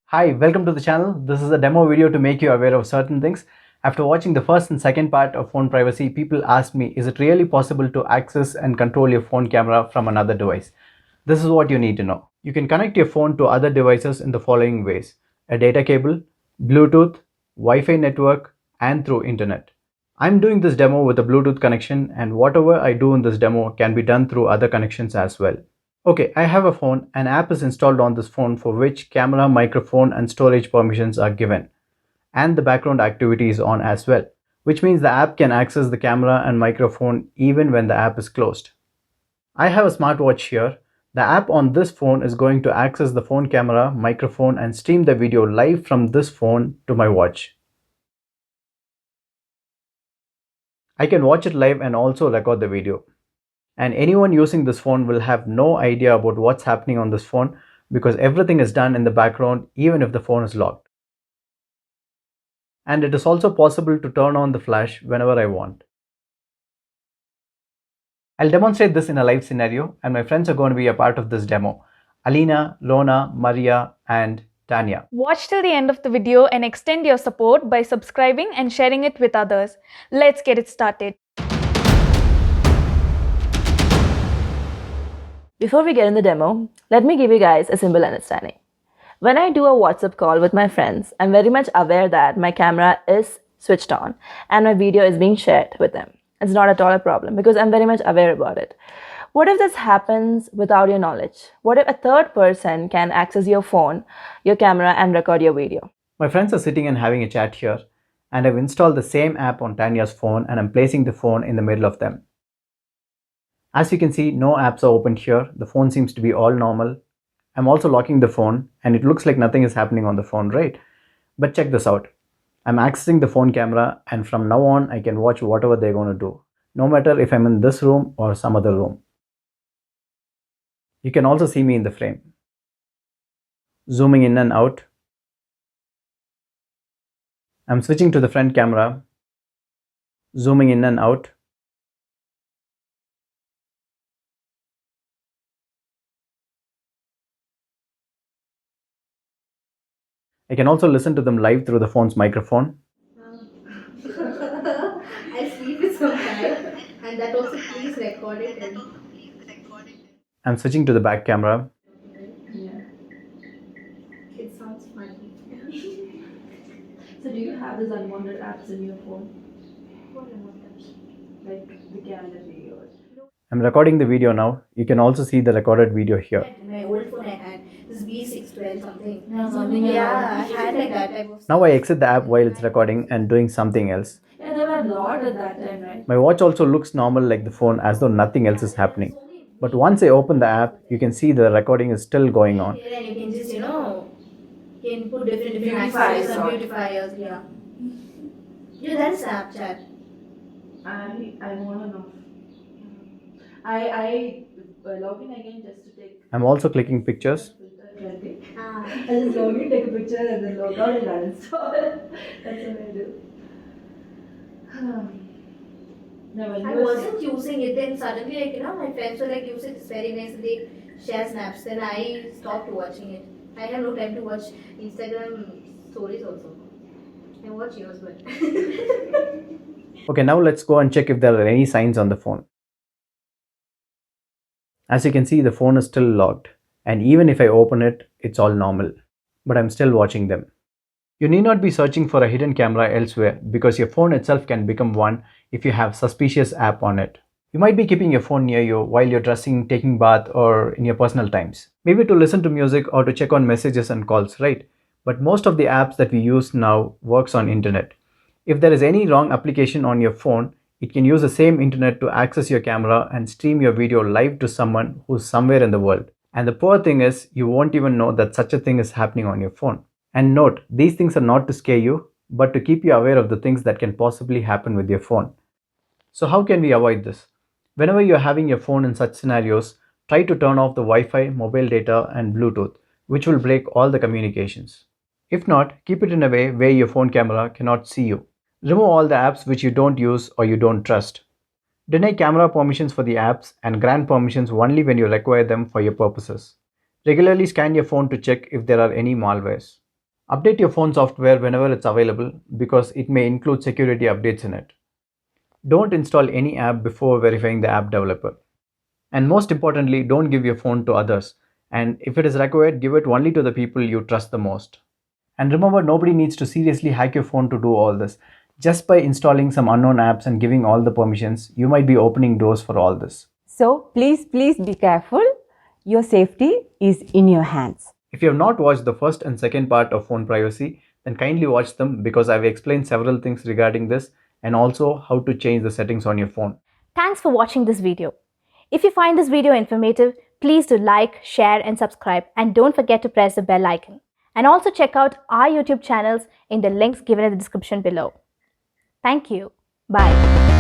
Hi, welcome to the channel. This is a demo video to make you aware of certain things. After watching the first and second part of phone privacy, people ask me, is it really possible to access and control your phone camera from another device? This is what you need to know. You can connect your phone to other devices in the following ways: a data cable, Bluetooth, Wi-Fi network, and through internet. I'm doing this demo with a Bluetooth connection, and whatever I do in this demo can be done through other connections as well. Okay, I have a phone. An app is installed on this phone for which camera, microphone, and storage permissions are given. And the background activity is on as well, which means the app can access the camera and microphone even when the app is closed. I have a smartwatch here. The app on this phone is going to access the phone camera, microphone, and stream the video live from this phone to my watch. I can watch it live and also record the video. And anyone using this phone will have no idea about what's happening on this phone because everything is done in the background even if the phone is locked. And it is also possible to turn on the flash whenever I want. I'll demonstrate this in a live scenario, and my friends are going to be a part of this demo: Alina, Rona, Maria, and Tanya. Watch till the end of the video and extend your support by subscribing and sharing it with others. Let's get it started. Before we get in the demo, let me give you guys a simple understanding. When I do a WhatsApp call with my friends, I'm very much aware that my camera is switched on and my video is being shared with them. It's not at all a problem because I'm very much aware about it. What if this happens without your knowledge? What if a third person can access your phone, your camera, and record your video? My friends are sitting and having a chat here, and I've installed the same app on Tanya's phone, and I'm placing the phone in the middle of them. As you can see, no apps are opened here. The phone seems to be all normal. I'm also locking the phone, and it looks like nothing is happening on the phone, right? But check this out. I'm accessing the phone camera, and from now on, I can watch whatever they're going to do, no matter if I'm in this room or some other room. You can also see me in the frame. Zooming in and out. I'm switching to the front camera. Zooming in and out. I can also listen to them live through the phone's microphone. I sleep with some time, and that also please record it. And I'm switching to the back camera. it sounds funny. So do you have these unwanted apps in your phone? What emotions? Like the camera videos? I'm recording the video now. You can also see the recorded video here. My old phone I had this B612 something. Something Yeah, I had like that type of. Now I exit the app while it's recording and doing something else. Yeah, there were a lot at that time, right? My watch also looks normal like the phone, as though nothing else is happening. But once I open the app, you can see the recording is still going on. Here and you can just you can put different Beautifiers accessories and on. beautifiers. Yeah. Yeah, that's Snapchat. I want to know. I log in again just to take. I'm also clicking pictures. I just log in, take a picture, and then log out and uninstall it. That's what I do. No, when I you were wasn't using it, then suddenly my friends were like, use it, it's very nice, and they share snaps. Then I stopped watching it. I have no time to watch Instagram stories also. I watch yours, but Okay, now let's go and check if there are any signs on the phone. As you can see, the phone is still locked, and even if I open it, it's all normal. But I'm still watching them. You need not be searching for a hidden camera elsewhere because your phone itself can become one if you have suspicious app on it. You might be keeping your phone near you while you're dressing, taking bath, or in your personal times. Maybe to listen to music or to check on messages and calls, right? But most of the apps that we use now works on internet. If there is any wrong application on your phone, it can use the same internet to access your camera and stream your video live to someone who's somewhere in the world. And the poor thing is, you won't even know that such a thing is happening on your phone. And note, these things are not to scare you, but to keep you aware of the things that can possibly happen with your phone. So how can we avoid this? Whenever you're having your phone in such scenarios, try to turn off the Wi-Fi, mobile data, and Bluetooth, which will break all the communications. If not, keep it in a way where your phone camera cannot see you. Remove all the apps which you don't use or you don't trust. Deny camera permissions for the apps and grant permissions only when you require them for your purposes. Regularly scan your phone to check if there are any malwares. Update your phone software whenever it's available because it may include security updates in it. Don't install any app before verifying the app developer. And most importantly, don't give your phone to others. And if it is required, give it only to the people you trust the most. And remember, nobody needs to seriously hack your phone to do all this. Just by installing some unknown apps and giving all the permissions, you might be opening doors for all this. So please be careful. Your safety is in your hands. If you have not watched the first and second part of phone privacy, then kindly watch them because I've explained several things regarding this and also how to change the settings on your phone. Thanks for watching this video. If you find this video informative, please do like, share and subscribe, and don't forget to press the bell icon. And also check out our YouTube channels in the links given in the description below. Thank you. Bye.